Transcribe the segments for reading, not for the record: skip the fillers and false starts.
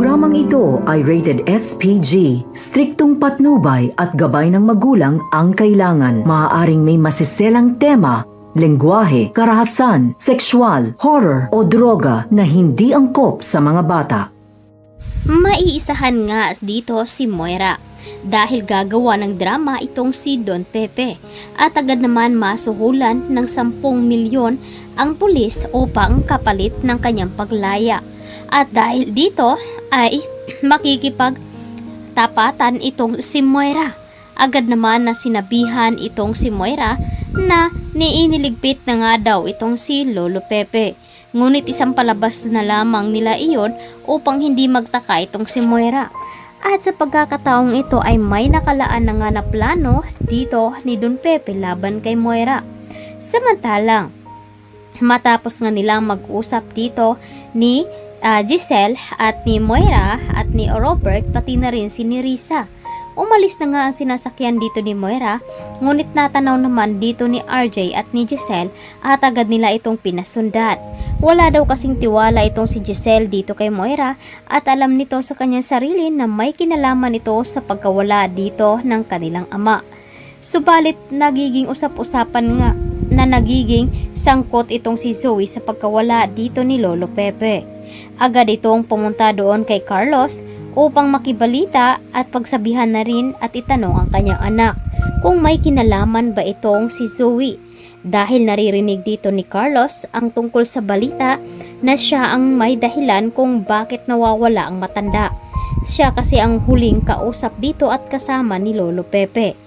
programang ito ay rated SPG. Striktong patnubay at gabay ng magulang ang kailangan. Maaaring may masiselang tema, lengguwahe, karahasan, sexual, horror o droga na hindi angkop sa mga bata. Maiisahan nga dito si Moira dahil gagawa ng drama itong si Don Pepe at agad naman masuhulan ng 10 milyon ang pulis upang kapalit ng kanyang paglaya. At dahil dito ay makikipagtapatan itong si Moira. Agad naman na sinabihan itong si Moira na niiniligpit na nga daw itong si Lolo Pepe. Ngunit isang palabas na lamang nila iyon upang hindi magtaka itong si Moira. At sa pagkakataong ito ay may nakalaan na nga na plano dito ni Don Pepe laban kay Moira. Samantalang matapos nga nilang mag-usap dito ni Giselle at ni Moira at ni Robert pati na rin si Nerissa. Umalis na nga ang sinasakyan dito ni Moira, ngunit natanaw naman dito ni RJ at ni Giselle at agad nila itong pinasundan. Wala daw kasing tiwala itong si Giselle dito kay Moira at alam nito sa kanyang sarili na may kinalaman ito sa pagkawala dito ng kanilang ama. Subalit nagiging usap-usapan nga na nagiging sangkot itong si Zoe sa pagkawala dito ni Lolo Pepe. Agad itong pumunta doon kay Carlos upang makibalita at pagsabihan na rin at itanong ang kanyang anak kung may kinalaman ba itong si Zoe. Dahil naririnig dito ni Carlos ang tungkol sa balita na siya ang may dahilan kung bakit nawawala ang matanda. Siya kasi ang huling kausap dito at kasama ni Lolo Pepe.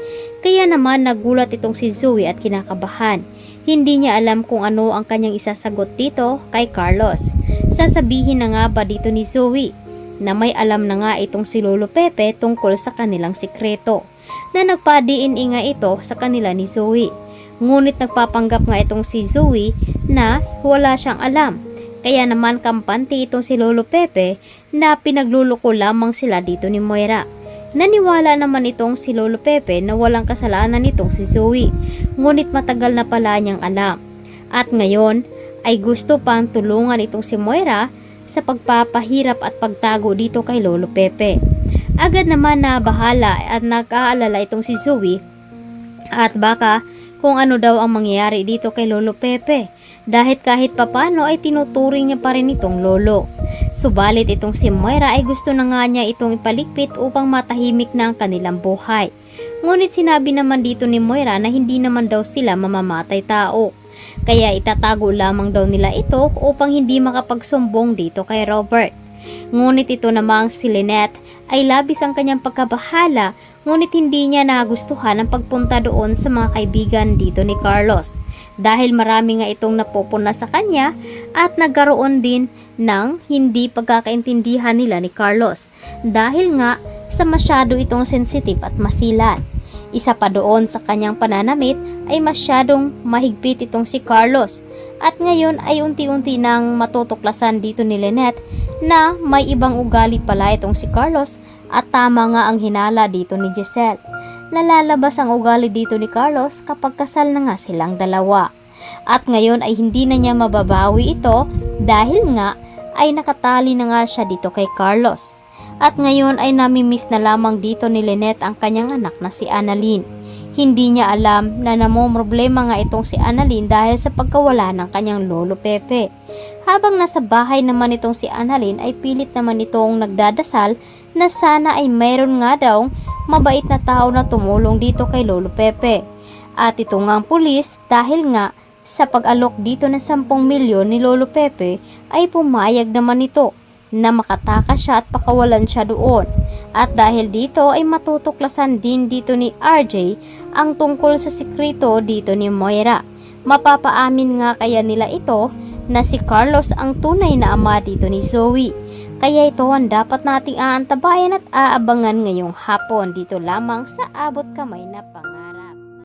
Kaya naman nagulat itong si Zoe at kinakabahan. Hindi niya alam kung ano ang kanyang isasagot dito kay Carlos. Sasabihin na nga ba dito ni Zoe na may alam na nga itong si Lolo Pepe tungkol sa kanilang sikreto na nagpadiin nga ito sa kanila ni Zoe. Ngunit nagpapanggap nga itong si Zoe na wala siyang alam. Kaya naman kampante itong si Lolo Pepe na pinagluluko lamang sila dito ni Moira. Naniwala naman itong si Lolo Pepe na walang kasalanan itong si Zoe, ngunit matagal na pala niyang alam. At ngayon ay gusto pang tulungan itong si Moira sa pagpapahirap at pagtago dito kay Lolo Pepe. Agad naman na bahala at nag-aalala itong si Zoe at baka kung ano daw ang mangyayari dito kay Lolo Pepe dahil kahit papano ay tinuturing niya pa rin itong lolo. Subalit itong si Moira ay gusto na nga niya itong ipaligpit upang matahimik na ang kanilang buhay. Ngunit sinabi naman dito ni Moira na hindi naman daw sila mamamatay tao. Kaya itatago lamang daw nila ito upang hindi makapagsumbong dito kay Robert. Ngunit ito namang si Lynette ay labis ang kanyang pagkabahala, ngunit hindi niya nagustuhan ang pagpunta doon sa mga kaibigan dito ni Carlos. Dahil marami nga itong napupuna sa kanya at nagkaroon din ng hindi pagkakaintindihan nila ni Carlos. Dahil nga sa masyado itong sensitive at masilan. Isa pa doon sa kanyang pananamit ay masyadong mahigpit itong si Carlos. At ngayon ay unti-unti nang matutuklasan dito ni Lynette na may ibang ugali pala itong si Carlos at tama nga ang hinala dito ni Giselle. Nalalabas ang ugali dito ni Carlos kapag kasal na nga silang dalawa. At ngayon ay hindi na niya mababawi ito dahil nga ay nakatali na nga siya dito kay Carlos. At ngayon ay namimiss na lamang dito ni Lynette ang kanyang anak na si Annalyn. Hindi niya alam na namomroblema nga itong si Annalyn dahil sa pagkawala ng kanyang Lolo Pepe. Habang nasa bahay naman itong si Annalyn ay pilit naman itong nagdadasal na sana ay mayroon nga daw mabait na tao na tumulong dito kay Lolo Pepe. At ito nga ang pulis dahil nga sa pag-alok dito ng 10 milyon ni Lolo Pepe ay pumayag naman ito na makatakas siya at pakawalan siya doon. At dahil dito ay matutuklasan din dito ni RJ ang tungkol sa sikreto dito ni Moira. Mapapaamin nga kaya nila ito na si Carlos ang tunay na ama dito ni Zoe. Kaya ito ang dapat nating aantabayan at aabangan ngayong hapon dito lamang sa Abot Kamay na Pangalan.